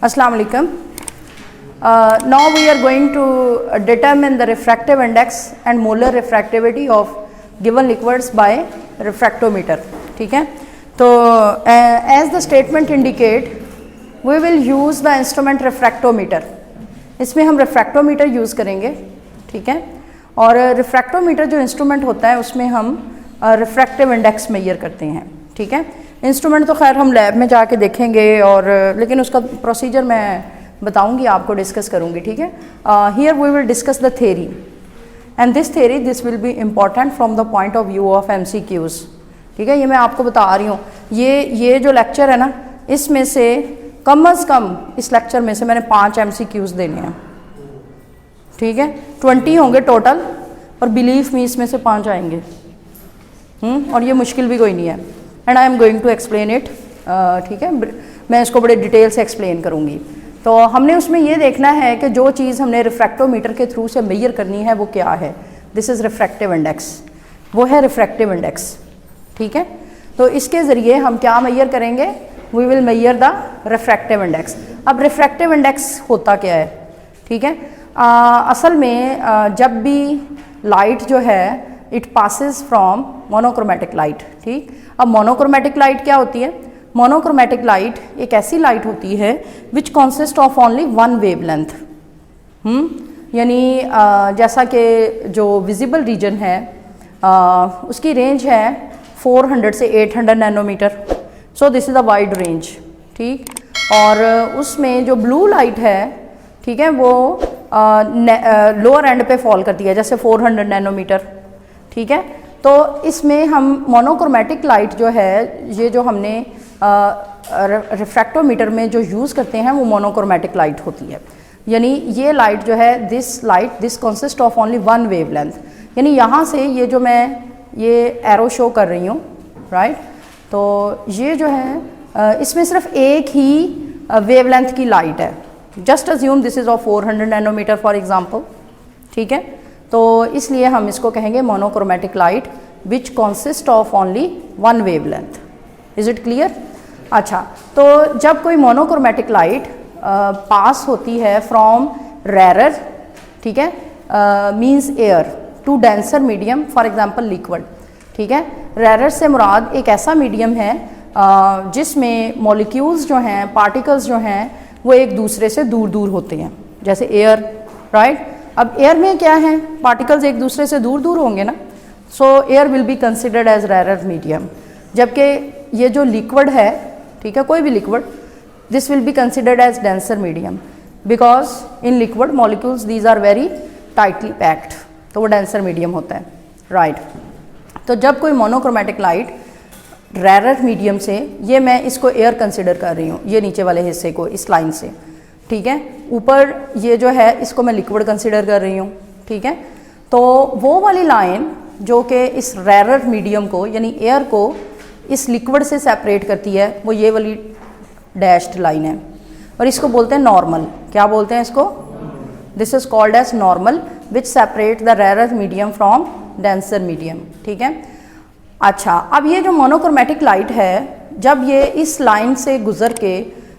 Assalamu alaikum. Now we are going to determine the refractive index and molar refractivity of given liquids by refractometer. ठीक है, तो as the statement indicate we will use the instrument refractometer. इसमें हम refractometer use करेंगे, ठीक है, और refractometer जो इंस्ट्रूमेंट होता है उसमें हम refractive index मेजर करते हैं, ठीक है। इंस्ट्रूमेंट तो खैर हम लैब में जाके देखेंगे और लेकिन उसका प्रोसीजर मैं बताऊंगी, आपको डिस्कस करूंगी, ठीक है। Here we will discuss the theory and this will be important from the point of view of MCQs, ठीक है। ये मैं आपको बता रही हूँ, ये जो लेक्चर है ना, इसमें से कम अज़ कम इस लेक्चर में से मैंने 5 MCQs देने हैं, ठीक है। 20 होंगे टोटल और बिलीव मी इसमें से 5 आएंगे, और ये मुश्किल भी कोई नहीं है। And I am going to explain it, ठीक है, मैं इसको बड़े डिटेल से एक्सप्लेन करूँगी। तो हमने उसमें ये देखना है कि जो चीज़ हमने रिफ्रैक्टोमीटर के थ्रू से मेजर करनी है वो क्या है। दिस इज़ रिफ्रैक्टिव इंडेक्स, वो है रिफ्रैक्टिव इंडेक्स, ठीक है। तो इसके ज़रिए हम क्या मेजर करेंगे, we will measure the refractive index. अब रिफ्रैक्टिव इंडेक्स होता क्या है, ठीक है। असल में जब भी लाइट जो है it passes from monochromatic light, ठीक। अब मोनोक्रोमेटिक लाइट क्या होती है, मोनोक्रोमेटिक लाइट एक ऐसी लाइट होती है which consist of only one wavelength, यानी जैसा कि जो विजिबल रीजन है उसकी रेंज है 400 से 800 nanometre, so this is a wide range, ठीक। और उसमें जो ब्लू लाइट है, ठीक है, वो लोअर एंड पे फॉल करती है, जैसे 400 नैनोमीटर, ठीक है। तो इसमें हम मोनोक्रोमेटिक लाइट जो है, ये जो हमने रिफ्रैक्टोमीटर में जो यूज़ करते हैं वो मोनोक्रोमेटिक लाइट होती है। यानी ये लाइट जो है, this consist of only one wavelength, यानी यहाँ से ये जो मैं ये एरो शो कर रही हूँ, राइट, तो ये जो है इसमें सिर्फ एक ही वेवलेंथ की लाइट है। Just assume this is of 400 nanometre for example, ठीक है। तो इसलिए हम इसको कहेंगे monochromatic light which consist of only one wavelength. Is it clear? अच्छा, तो जब कोई मोनोक्रोमेटिक लाइट पास होती है फ्रॉम रेरर, ठीक है, means air to denser medium, for example liquid, ठीक है। रेरर से मुराद एक ऐसा मीडियम है जिसमें मॉलिक्यूल्स जो हैं, पार्टिकल्स जो हैं, वो एक दूसरे से दूर दूर होते हैं, जैसे एयर, राइट। अब एयर में क्या है, पार्टिकल्स एक दूसरे से दूर दूर होंगे ना, so air will be considered as rarer medium. जबकि ये जो लिक्विड है, ठीक है, कोई भी liquid, this will be considered as denser medium because in liquid molecules these are very tightly packed, तो वो डेंसर मीडियम होता है, राइट। तो जब कोई मोनोक्रोमेटिक लाइट रेरर मीडियम से, ये मैं इसको एयर कंसिडर कर रही हूँ, ये नीचे वाले हिस्से को इस लाइन से, ठीक है, ऊपर ये जो है इसको मैं लिक्विड कंसिडर कर रही हूँ, ठीक है। तो वो वाली लाइन जो कि इस रेरर मीडियम को यानी एयर को इस लिक्विड से सेपरेट करती है, वो ये वाली डैश्ड लाइन है और इसको बोलते हैं नॉर्मल। क्या बोलते हैं इसको? This is called as normal which separate the rarer medium from denser medium, ठीक है। अच्छा, अब ये जो मोनोक्रोमेटिक लाइट है, जब ये इस लाइन से गुजर के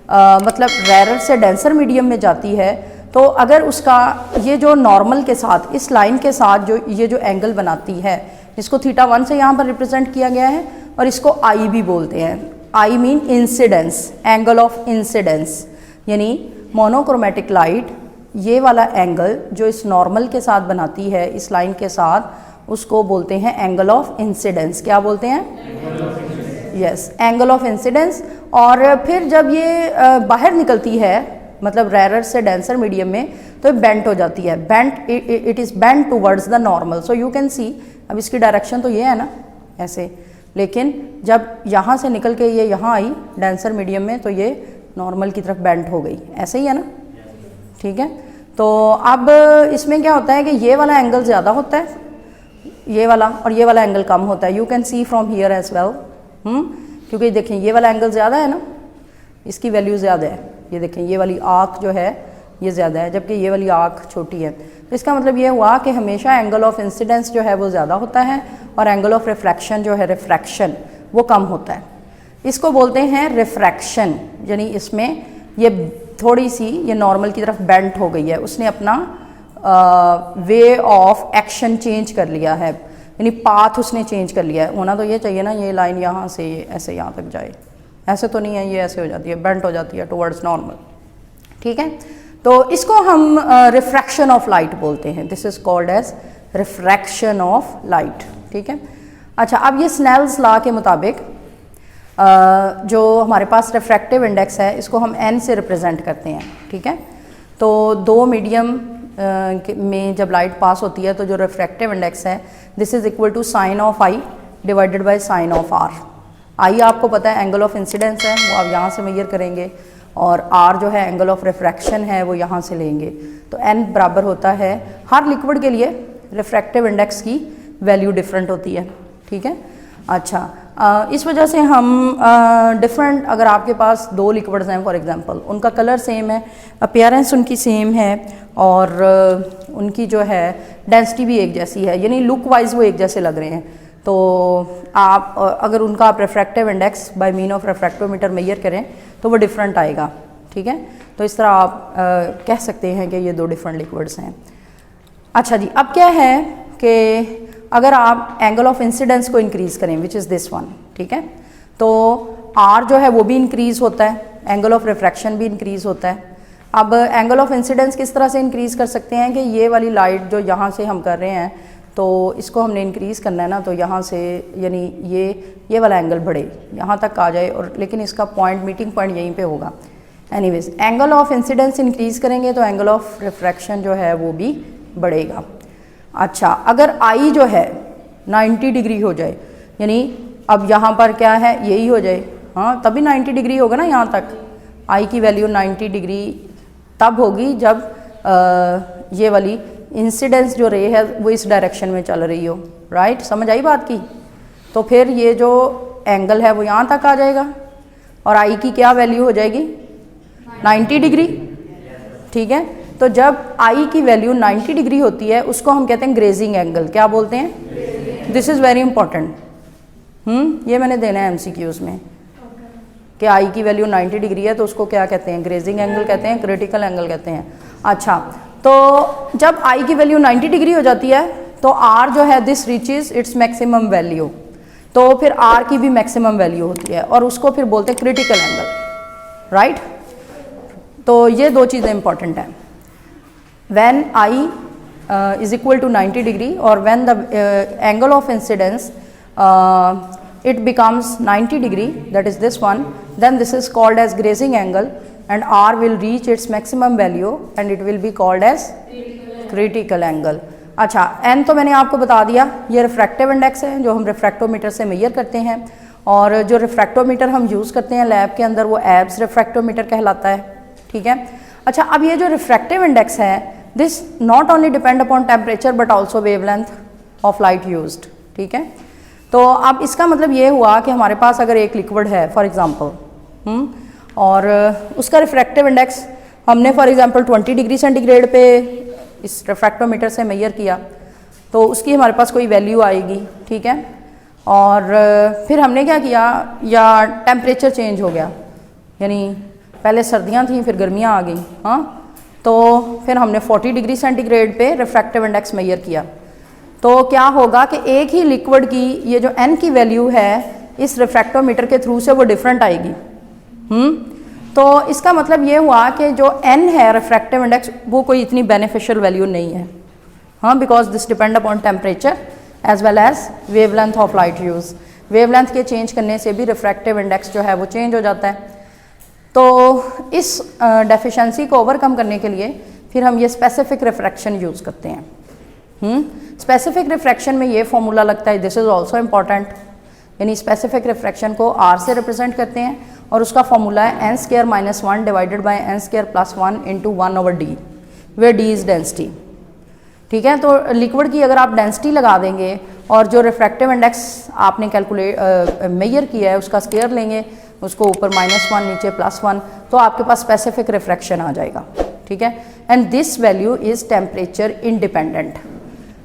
मतलब रेरर से डेंसर मीडियम में जाती है, तो अगर उसका ये जो नॉर्मल के साथ, इस लाइन के साथ जो ये जो एंगल बनाती है, इसको θ1 से यहाँ पर रिप्रेजेंट किया गया है और इसको आई भी बोलते हैं। I mean incidence, angle of incidence, यानी मोनोक्रोमेटिक लाइट ये वाला एंगल जो इस नॉर्मल के साथ बनाती है, इस लाइन के साथ, उसको बोलते हैं एंगल ऑफ इंसिडेंस। क्या बोलते हैं? Yes, angle of incidence. और फिर जब ये बाहर निकलती है, मतलब रेरर से डेंसर मीडियम में, तो बेंट हो जाती है, bent, it is bent towards the normal. So you can सी, अब इसकी डायरेक्शन तो ये है ना, ऐसे, लेकिन जब यहाँ से निकल के ये यहाँ आई डेंसर मीडियम में, तो ये नॉर्मल की तरफ बेंट हो गई, ऐसे ही है ना, ठीक है। तो अब इसमें क्या होता है कि ये वाला एंगल ज़्यादा होता है, ये वाला, और ये वाला एंगल कम होता है। You can see from here as well, क्योंकि देखें ये वाला एंगल ज़्यादा है ना, इसकी वैल्यू ज़्यादा है। ये देखें ये वाली आर्क जो है ये ज़्यादा है, जबकि ये वाली आर्क छोटी है। तो इसका मतलब ये हुआ कि हमेशा एंगल ऑफ इंसिडेंस जो है वो ज़्यादा होता है और एंगल ऑफ रिफ्रैक्शन जो है रिफ्रैक्शन वो कम होता है। इसको बोलते हैं रिफ्रैक्शन, यानी इसमें ये थोड़ी सी ये नॉर्मल की तरफ बेंट हो गई है, उसने अपना वे ऑफ एक्शन चेंज कर लिया है, यानी पाथ उसने चेंज कर लिया है। होना तो ये चाहिए ना ये लाइन यहाँ से ऐसे यहाँ तक जाए, ऐसे तो नहीं है, ये ऐसे हो जाती है, बेंट हो जाती है टुवर्ड्स नॉर्मल। ठीक है, तो इसको हम रिफ्रैक्शन ऑफ लाइट बोलते हैं। This is called as refraction of light. ठीक है, अच्छा अब ये स्नेल्स लॉ के मुताबिक जो हमारे पास रिफ्रैक्टिव इंडेक्स है इसको हम n से रिप्रेजेंट करते हैं। ठीक है, तो दो मीडियम में जब लाइट पास होती है तो जो रिफ्रैक्टिव इंडेक्स है this is equal to sine of I divided by sine of R. I आपको पता है एंगल ऑफ इंसिडेंस है, वो आप यहाँ से मेजर करेंगे, और आर जो है एंगल ऑफ रिफ्रैक्शन है वो यहाँ से लेंगे। तो n बराबर होता है, हर लिक्विड के लिए रिफ्रैक्टिव इंडेक्स की वैल्यू डिफरेंट होती है। ठीक है, अच्छा इस वजह से हम डिफरेंट, अगर आपके पास दो लिक्विड्स हैं फॉर एग्जांपल, उनका कलर सेम है, अपीयरेंस उनकी सेम है और उनकी जो है डेंसिटी भी एक जैसी है, यानी लुक वाइज वो एक जैसे लग रहे हैं, तो आप अगर उनका आप refractive index by mean of refractometer measure करें तो वो डिफरेंट आएगा। ठीक है, तो इस तरह आप कह सकते हैं कि ये दो डिफरेंट लिक्विड्स हैं। अच्छा जी, अब क्या है कि अगर आप एंगल ऑफ इंसिडेंस को इंक्रीज़ करें विच इज़ दिस वन, ठीक है, तो आर जो है वो भी इंक्रीज़ होता है, एंगल ऑफ रिफ्रैक्शन भी इंक्रीज़ होता है। अब एंगल ऑफ इंसिडेंस किस तरह से इंक्रीज़ कर सकते हैं कि ये वाली लाइट जो यहाँ से हम कर रहे हैं तो इसको हमने इंक्रीज़ करना है ना, तो यहाँ से यानी ये वाला एंगल बढ़े, यहाँ तक आ जाए, और लेकिन इसका पॉइंट मीटिंग पॉइंट यहीं पे होगा। Anyways angle of incidence increase करेंगे तो एंगल ऑफ रिफ्रैक्शन जो है वो भी बढ़ेगा। अच्छा, अगर आई जो है 90 डिग्री हो जाए, यानी अब यहाँ पर क्या है यही हो जाए, हाँ तभी 90 डिग्री होगा ना, यहाँ तक आई की वैल्यू 90 डिग्री तब होगी जब ये वाली इंसिडेंस जो रे है वो इस डायरेक्शन में चल रही हो। राइट, समझ आई बात की? तो फिर ये जो एंगल है वो यहाँ तक आ जाएगा और आई की क्या वैल्यू हो जाएगी 90 डिग्री। ठीक है, तो जब आई की वैल्यू 90 डिग्री होती है उसको हम कहते हैं ग्रेजिंग एंगल। क्या बोलते हैं? This is very important. ये मैंने देना है MCQs में कि आई की वैल्यू 90 डिग्री है तो उसको क्या कहते हैं? ग्रेजिंग एंगल कहते हैं, क्रिटिकल एंगल कहते हैं। अच्छा, तो जब आई की वैल्यू 90 डिग्री हो जाती है तो आर जो है this reaches its maximum value, तो फिर आर की भी मैक्सिमम वैल्यू होती है और उसको फिर बोलते हैं क्रिटिकल एंगल। राइट, तो ये दो चीज़ें इंपॉर्टेंट हैं। When I is equal to 90 degree or when the angle of incidence it becomes 90 degree, that is this one, then this is called as grazing angle and R will reach its maximum value and it will be called as critical angle. अच्छा, n तो मैंने आपको बता दिया, ये refractive index है जो हम रिफ्रैक्टोमीटर से मेजर करते हैं, और जो रिफ्रैक्टोमीटर हम यूज़ करते हैं लैब के अंदर वो एब्स रिफ्रैक्टोमीटर कहलाता है। ठीक है, अच्छा अब ये जो रिफ्रैक्टिव इंडेक्स है this not only depend upon temperature but also wavelength of light used. ठीक है, तो अब इसका मतलब ये हुआ कि हमारे पास अगर एक लिक्विड है फॉर एग्जांपल और उसका रिफ्रैक्टिव इंडेक्स हमने फॉर एग्जांपल 20 डिग्री सेंटीग्रेड पे इस रिफ्रैक्टोमीटर से मेजर किया तो उसकी हमारे पास कोई वैल्यू आएगी। ठीक है, और फिर हमने क्या किया, या टेम्परेचर चेंज हो गया, यानी पहले सर्दियाँ थीं फिर गर्मियाँ आ गई, हाँ, तो फिर हमने 40 डिग्री सेंटीग्रेड पे रिफ्रैक्टिव इंडेक्स मेजर किया, तो क्या होगा कि एक ही लिक्विड की ये जो n की वैल्यू है इस रिफ्रैक्टोमीटर के थ्रू से वो डिफरेंट आएगी। तो इसका मतलब ये हुआ कि जो n है रिफ्रैक्टिव इंडेक्स वो कोई इतनी बेनिफिशियल वैल्यू नहीं है, हाँ, because this depend upon temperature as well as wavelength of light use. Wavelength के चेंज करने से भी रिफ्रैक्टिव इंडेक्स जो है वो चेंज हो जाता है। तो इस डेफिशिएंसी को ओवरकम करने के लिए फिर हम ये स्पेसिफिक रिफ्रैक्शन यूज़ करते हैं। स्पेसिफिक रिफ्रैक्शन में ये फॉर्मूला लगता है, दिस इज़ ऑल्सो इम्पॉर्टेंट, यानी स्पेसिफिक रिफ्रैक्शन को R से रिप्रेजेंट करते हैं और उसका फॉर्मूला है n² - 1 divided by n² + 1 × 1/d, where d is density. ठीक है। तो लिक्विड की अगर आप डेंसिटी लगा देंगे और जो रिफ्रैक्टिव इंडेक्स आपने कैलकुलेट मेजर किया है उसका स्केयर लेंगे, उसको ऊपर -1 नीचे +1, तो आपके पास स्पेसिफिक रिफ्रैक्शन आ जाएगा, ठीक है। And this value is temperature independent.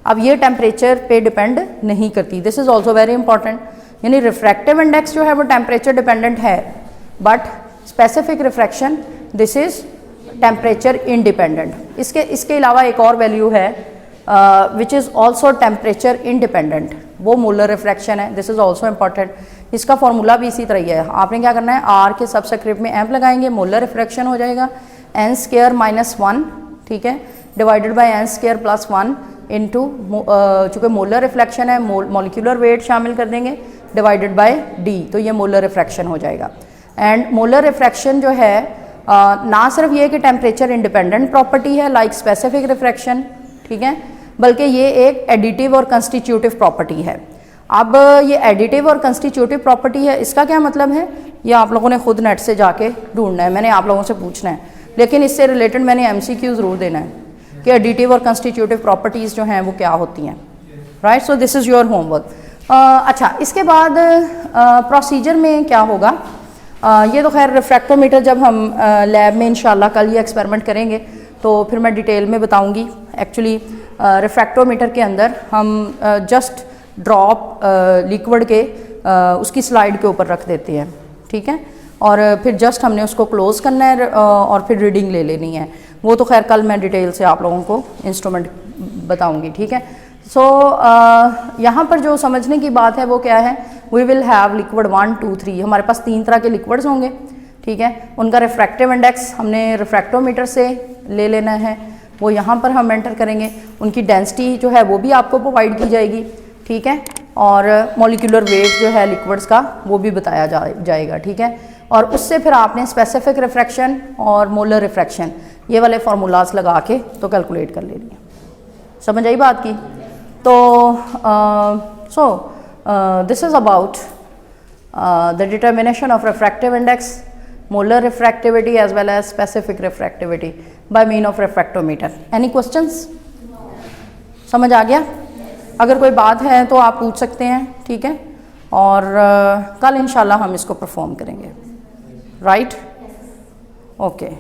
अब ये टेम्परेचर पे डिपेंड नहीं करती, this is also very important. यानी रिफ्रैक्टिव इंडेक्स जो है वो टेम्परेचर डिपेंडेंट है, but specific refraction this is temperature independent. इसके अलावा एक और वैल्यू है which is also temperature independent, वो मोलर रिफ्रैक्शन है। This is also important. इसका फॉर्मूला भी इसी तरह ही है। आपने क्या करना है, आर के सबस्क्रिप्ट में एम्प लगाएंगे, मोलर रिफ्रैक्शन हो जाएगा n² -1, ठीक है, डिवाइडेड बाई n² +1 इंटू, चूँकि मोलर रिफ्लेक्शन है मॉलिक्यूलर वेट शामिल कर देंगे, डिवाइडेड बाय d, तो ये मोलर रिफ्रैक्शन हो जाएगा। एंड मोलर रिफ्रैक्शन जो है ना सिर्फ ये कि टेम्परेचर इंडिपेंडेंट प्रॉपर्टी है लाइक स्पेसिफिक रिफ्रैक्शन, ठीक है, बल्कि ये एक एडिटिव और कंस्टिट्यूटिव प्रॉपर्टी है। अब ये एडिटिव और कंस्टिट्यूटिव प्रॉपर्टी है, इसका क्या मतलब है ये आप लोगों ने खुद नेट से जाके ढूंढना है, मैंने आप लोगों से पूछना है, लेकिन इससे रिलेटेड मैंने MCQ ज़रूर देना है कि एडिटिव और कंस्टिट्यूटिव प्रॉपर्टीज़ जो हैं वो क्या होती हैं, right. So this is your homework. अच्छा, इसके बाद प्रोसीजर में क्या होगा, ये तो खैर रिफ्रैक्टोमीटर जब हम लैब में इंशाल्लाह कल ये एक्सपेरिमेंट करेंगे तो फिर मैं डिटेल में बताऊंगी। एक्चुअली रिफ्रैक्टोमीटर के अंदर हम जस्ट ड्रॉप लिक्विड के उसकी स्लाइड के ऊपर रख देते हैं, ठीक है, और फिर जस्ट हमने उसको क्लोज करना है और फिर रीडिंग ले लेनी है। वो तो खैर कल मैं डिटेल से आप लोगों को इंस्ट्रूमेंट बताऊंगी, ठीक है। सो यहाँ पर जो समझने की बात है वो क्या है, वी विल हैव लिक्विड 1 2 3, हमारे पास 3 तरह के लिक्विड्स होंगे, ठीक है। उनका रिफ्रैक्टिव इंडेक्स हमने रिफ्रैक्टोमीटर से ले लेना है, वो यहाँ पर हम एंटर करेंगे। उनकी डेंसिटी जो है वो भी आपको प्रोवाइड की जाएगी, ठीक है, और मॉलिक्यूलर वेट जो है लिक्विड्स का वो भी बताया जाएगा, ठीक है। और उससे फिर आपने स्पेसिफिक रिफ्रैक्शन और मोलर रिफ्रैक्शन ये वाले फार्मूलाज लगा के तो कैलकुलेट कर लेनी है। समझ आई बात की? तो this is about the determination of refractive index, molar refractivity as well as specific refractivity by mean of refractometer. Any questions? समझ आ गया? अगर कोई बात है तो आप पूछ सकते हैं, ठीक है, और कल इंशाल्लाह हम इसको परफॉर्म करेंगे, राइट? ओके।